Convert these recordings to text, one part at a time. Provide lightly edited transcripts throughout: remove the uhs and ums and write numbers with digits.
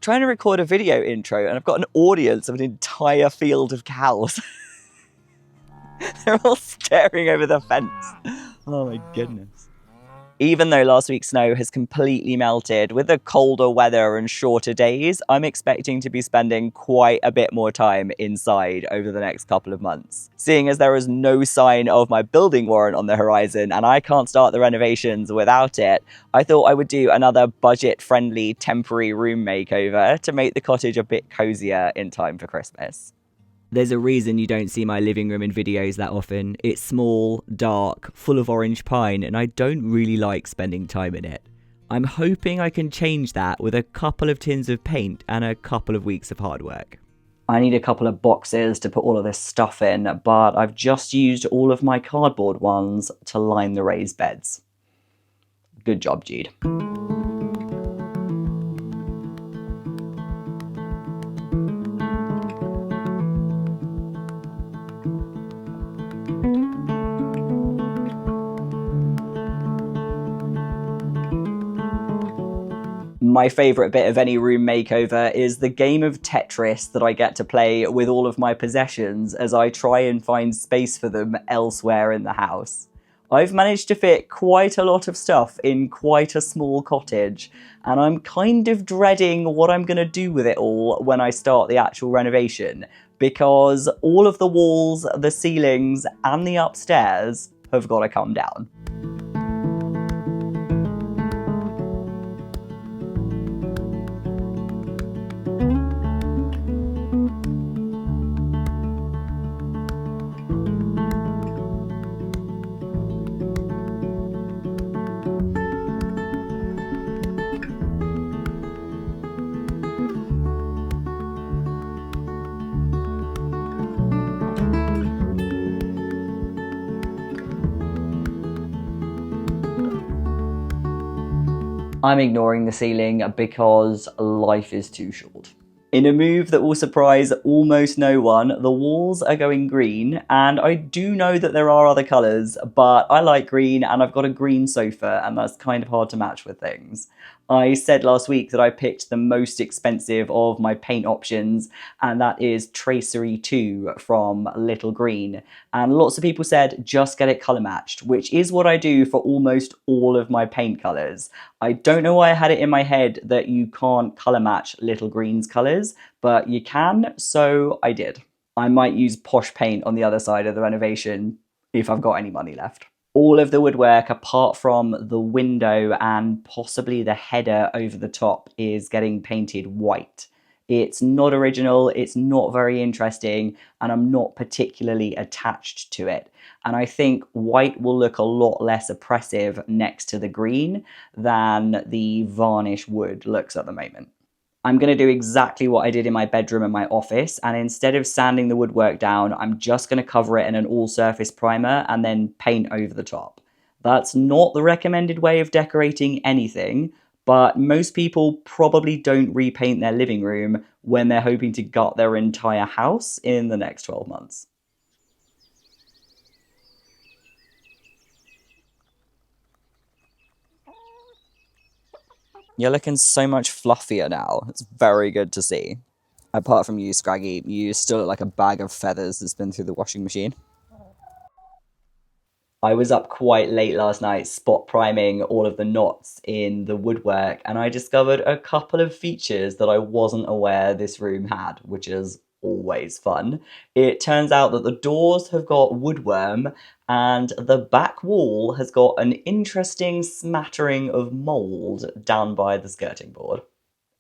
trying to record a video intro and I've got an audience of an entire field of cows. They're all staring over the fence. Oh my goodness. Even though last week's snow has completely melted, with the colder weather and shorter days, I'm expecting to be spending quite a bit more time inside over the next couple of months. Seeing as there is no sign of my building warrant on the horizon and I can't start the renovations without it, I thought I would do another budget-friendly temporary room makeover to make the cottage a bit cozier in time for Christmas. There's a reason you don't see my living room in videos that often. It's small, dark, full of orange pine, and I don't really like spending time in it. I'm hoping I can change that with a couple of tins of paint and a couple of weeks of hard work. I need a couple of boxes to put all of this stuff in, but I've just used all of my cardboard ones to line the raised beds. Good job, Jude. My favourite bit of any room makeover is the game of Tetris that I get to play with all of my possessions as I try and find space for them elsewhere in the house. I've managed to fit quite a lot of stuff in quite a small cottage, and I'm kind of dreading what I'm going to do with it all when I start the actual renovation, because all of the walls, the ceilings, and the upstairs have got to come down. I'm ignoring the ceiling because life is too short. In a move that will surprise almost no one, the walls are going green, and I do know that there are other colours, but I like green and I've got a green sofa, and that's kind of hard to match with things. I said last week that I picked the most expensive of my paint options, and that is Tracery II from Little Greene. And lots of people said just get it colour matched, which is what I do for almost all of my paint colours. I don't know why I had it in my head that you can't colour match Little Greene's colours, but you can, so I did. I might use posh paint on the other side of the renovation if I've got any money left. All of the woodwork, apart from the window and possibly the header over the top, is getting painted white. It's not original, it's not very interesting, and I'm not particularly attached to it. And I think white will look a lot less oppressive next to the green than the varnish wood looks at the moment. I'm going to do exactly what I did in my bedroom and my office, and instead of sanding the woodwork down, I'm just going to cover it in an all-surface primer and then paint over the top. That's not the recommended way of decorating anything, but most people probably don't repaint their living room when they're hoping to gut their entire house in the next 12 months. You're looking so much fluffier now. It's very good to see. Apart from you, Scraggy, you still look like a bag of feathers that's been through the washing machine. I was up quite late last night spot priming all of the knots in the woodwork, and I discovered a couple of features that I wasn't aware this room had, which is always fun. It turns out that the doors have got woodworm, and the back wall has got an interesting smattering of mould down by the skirting board.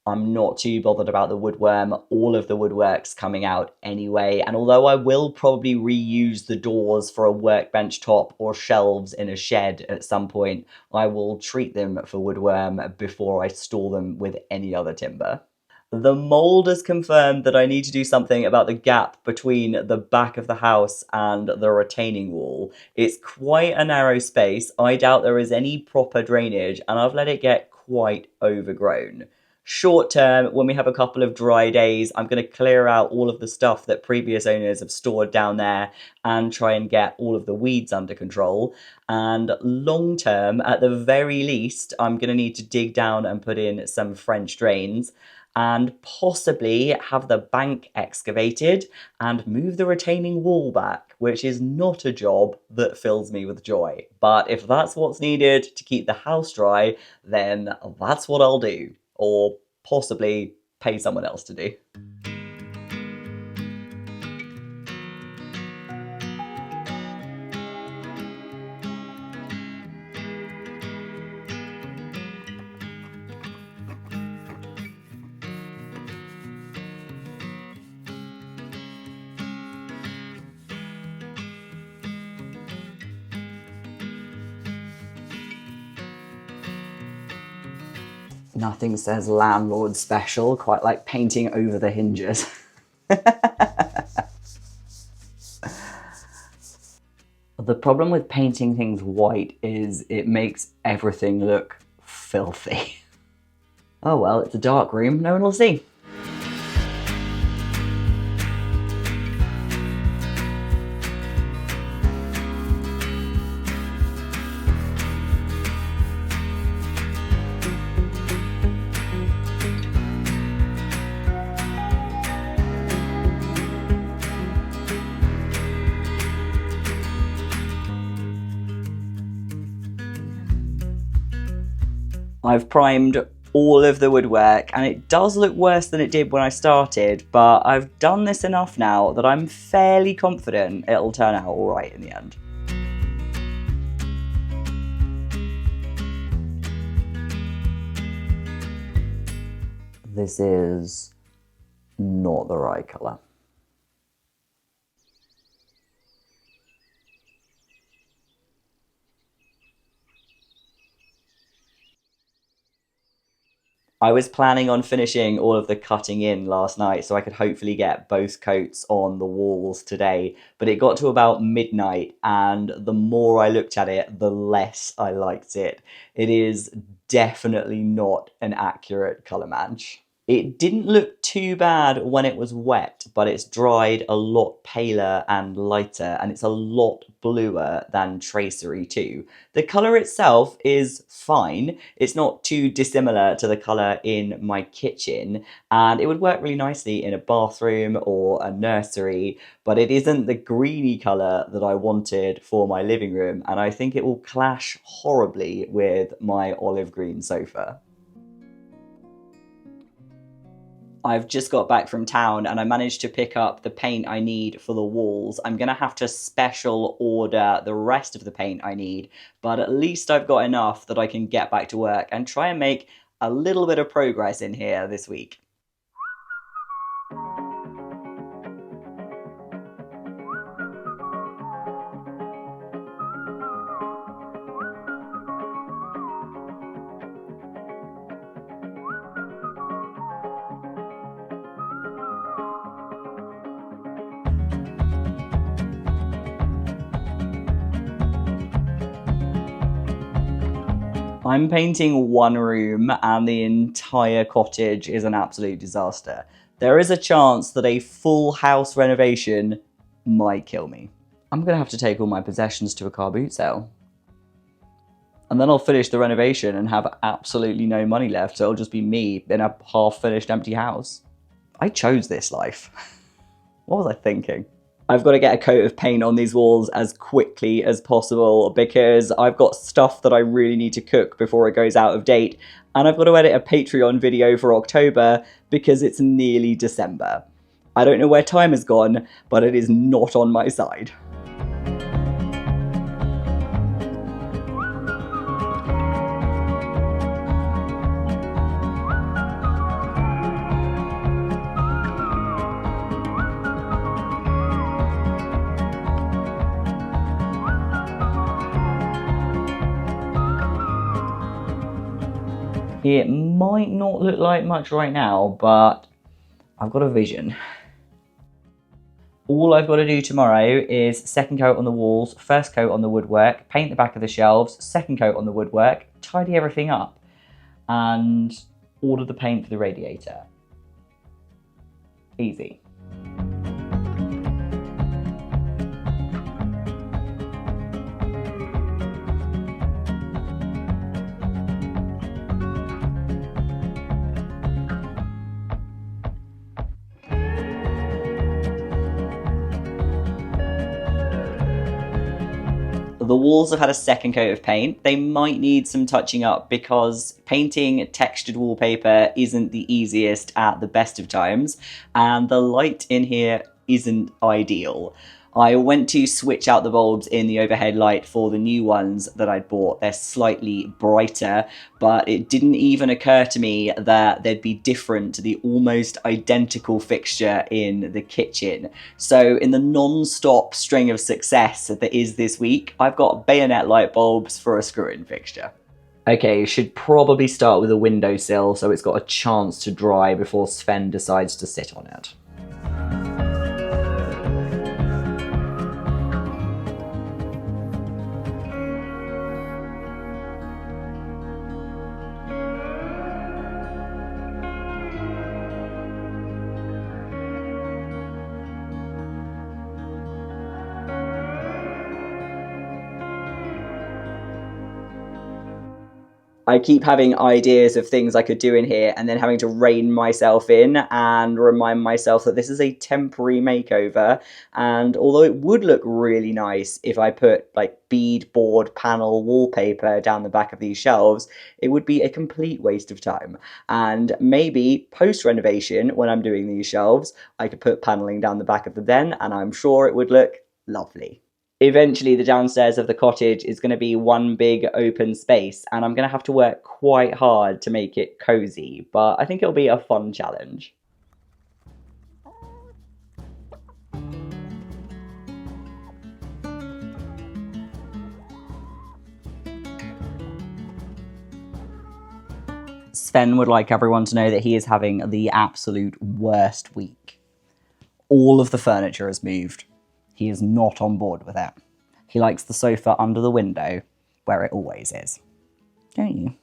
I'm not too bothered about the woodworm. All of the woodwork's coming out anyway, and although I will probably reuse the doors for a workbench top or shelves in a shed at some point, I will treat them for woodworm before I store them with any other timber. The mould has confirmed that I need to do something about the gap between the back of the house and the retaining wall. It's quite a narrow space. I doubt there is any proper drainage, and I've let it get quite overgrown. Short term, when we have a couple of dry days, I'm going to clear out all of the stuff that previous owners have stored down there and try and get all of the weeds under control. And long term, at the very least, I'm going to need to dig down and put in some French drains. and possibly have the bank excavated and move the retaining wall back, which is not a job that fills me with joy. But if that's what's needed to keep the house dry, then that's what I'll do, or possibly pay someone else to do. Nothing says landlord special quite like painting over the hinges. The problem with painting things white is it makes everything look filthy. Oh well, it's a dark room, no one will see. I've primed all of the woodwork and it does look worse than it did when I started, but I've done this enough now that I'm fairly confident it'll turn out all right in the end. This is not the right colour. I was planning on finishing all of the cutting in last night so I could hopefully get both coats on the walls today, but it got to about midnight and the more I looked at it, the less I liked it. It is definitely not an accurate colour match. It didn't look too bad when it was wet, but it's dried a lot paler and lighter, and it's a lot bluer than Tracery II. The colour itself is fine. It's not too dissimilar to the colour in my kitchen, and it would work really nicely in a bathroom or a nursery, but it isn't the greeny colour that I wanted for my living room, and I think it will clash horribly with my olive green sofa. I've just got back from town and I managed to pick up the paint I need for the walls. I'm going to have to special order the rest of the paint I need, but at least I've got enough that I can get back to work and try and make a little bit of progress in here this week. I'm painting one room and the entire cottage is an absolute disaster. There is a chance that a full house renovation might kill me. I'm gonna have to take all my possessions to a car boot sale. And then I'll finish the renovation and have absolutely no money left, so it'll just be me in a half-finished empty house. I chose this life. What was I thinking? I've got to get a coat of paint on these walls as quickly as possible because I've got stuff that I really need to cook before it goes out of date, and I've got to edit a Patreon video for October because it's nearly December. I don't know where time has gone, but it is not on my side. It might not look like much right now, but I've got a vision. All I've got to do tomorrow is second coat on the walls, first coat on the woodwork, paint the back of the shelves, second coat on the woodwork, tidy everything up, and order the paint for the radiator. Easy. The walls have had a second coat of paint. They might need some touching up because painting textured wallpaper isn't the easiest at the best of times, and the light in here isn't ideal. I went to switch out the bulbs in the overhead light for the new ones that I'd bought. They're slightly brighter, but it didn't even occur to me that they'd be different to the almost identical fixture in the kitchen. So in the non-stop string of success that is this week, I've got bayonet light bulbs for a screw-in fixture. Okay, should probably start with a windowsill so it's got a chance to dry before Sven decides to sit on it. I keep having ideas of things I could do in here and then having to rein myself in and remind myself that this is a temporary makeover, and although it would look really nice if I put like beadboard panel wallpaper down the back of these shelves, it would be a complete waste of time. And maybe post-renovation, when I'm doing these shelves, I could put paneling down the back of them then, and I'm sure it would look lovely. Eventually, the downstairs of the cottage is going to be one big open space, and I'm going to have to work quite hard to make it cozy, but I think it'll be a fun challenge. Sven would like everyone to know that he is having the absolute worst week. All of the furniture has moved. He is not on board with it. He likes the sofa under the window, where it always is. Don't you?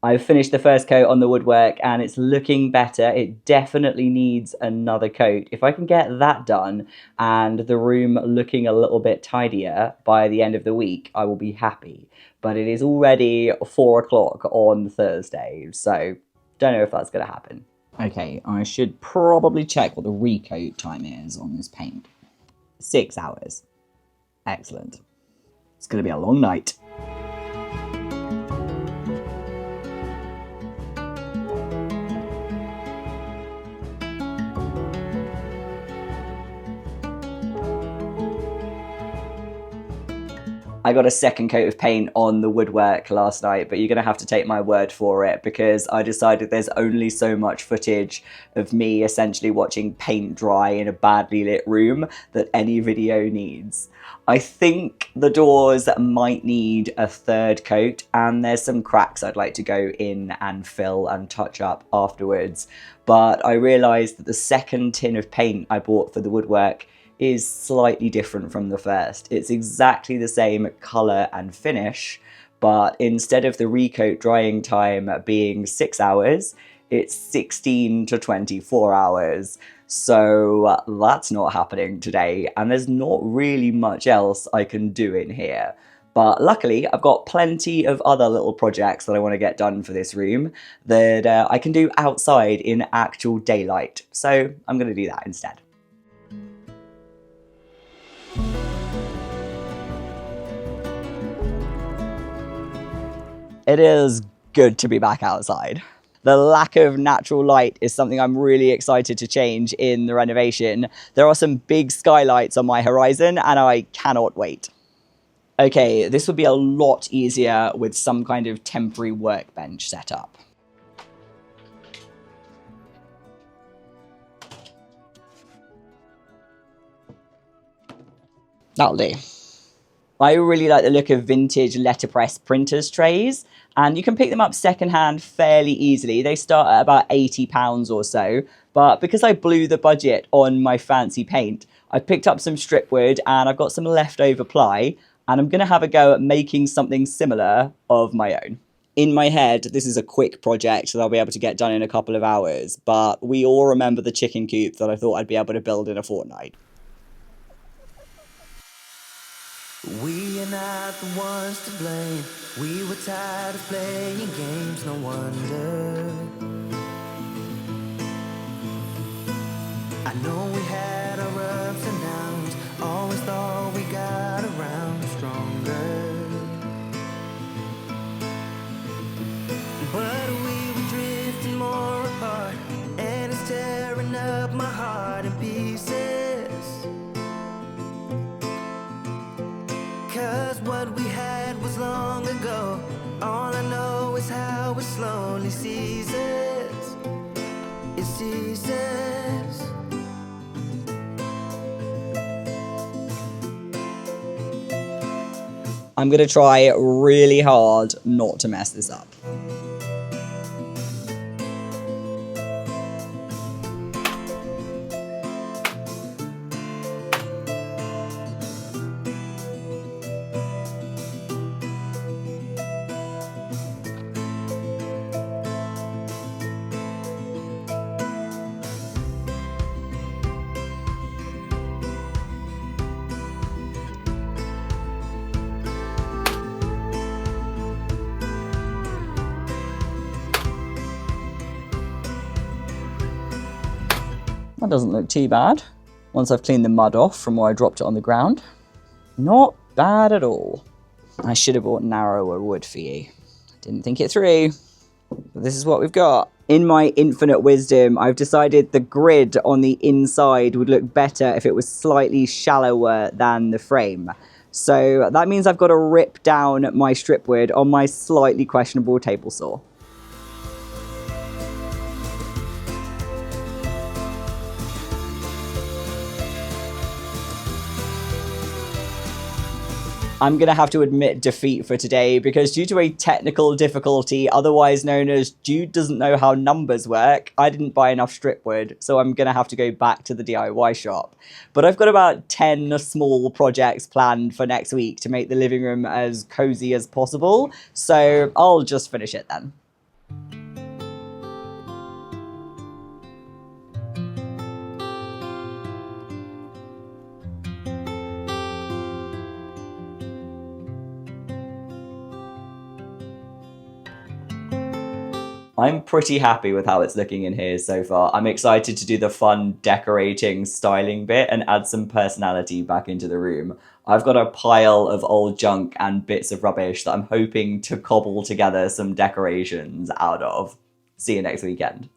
I've finished the first coat on the woodwork and it's looking better. It definitely needs another coat. If I can get that done and the room looking a little bit tidier by the end of the week, I will be happy. But it is already 4 o'clock on Thursday, so don't know if that's going to happen. Okay, I should probably check what the recoat time is on this paint. 6 hours. Excellent. It's going to be a long night. I got a second coat of paint on the woodwork last night, but you're going to have to take my word for it because I decided there's only so much footage of me essentially watching paint dry in a badly lit room that any video needs. I think the doors might need a third coat, and there's some cracks I'd like to go in and fill and touch up afterwards. But I realised that the second tin of paint I bought for the woodwork is slightly different from the first. It's exactly the same colour and finish, but instead of the recoat drying time being 6 hours, it's 16 to 24 hours. So that's not happening today, and there's not really much else I can do in here. But luckily, I've got plenty of other little projects that I want to get done for this room that I can do outside in actual daylight. So I'm going to do that instead. It is good to be back outside. The lack of natural light is something I'm really excited to change in the renovation. There are some big skylights on my horizon and I cannot wait. Okay, this would be a lot easier with some kind of temporary workbench set up. That'll do. I really like the look of vintage letterpress printers trays, and you can pick them up secondhand fairly easily. They start at about £80 or so, but because I blew the budget on my fancy paint, I picked up some strip wood and I've got some leftover ply, and I'm going to have a go at making something similar of my own. In my head, this is a quick project that I'll be able to get done in a couple of hours, but we all remember the chicken coop that I thought I'd be able to build in a fortnight. We are not the ones to blame. We were tired of playing games, no wonder. I know we had our ups and downs, only seasons. It's seasons. I'm gonna try really hard not to mess this up. That doesn't look too bad. Once I've cleaned the mud off from where I dropped it on the ground. Not bad at all. I should have bought narrower wood for you. Didn't think it through. But this is what we've got. In my infinite wisdom, I've decided the grid on the inside would look better if it was slightly shallower than the frame. So that means I've got to rip down my strip wood on my slightly questionable table saw. I'm going to have to admit defeat for today because due to a technical difficulty, otherwise known as Jude doesn't know how numbers work, I didn't buy enough strip wood, so I'm going to have to go back to the DIY shop. But I've got about 10 small projects planned for next week to make the living room as cozy as possible, so I'll just finish it then. I'm pretty happy with how it's looking in here so far. I'm excited to do the fun decorating, styling bit and add some personality back into the room. I've got a pile of old junk and bits of rubbish that I'm hoping to cobble together some decorations out of. See you next weekend.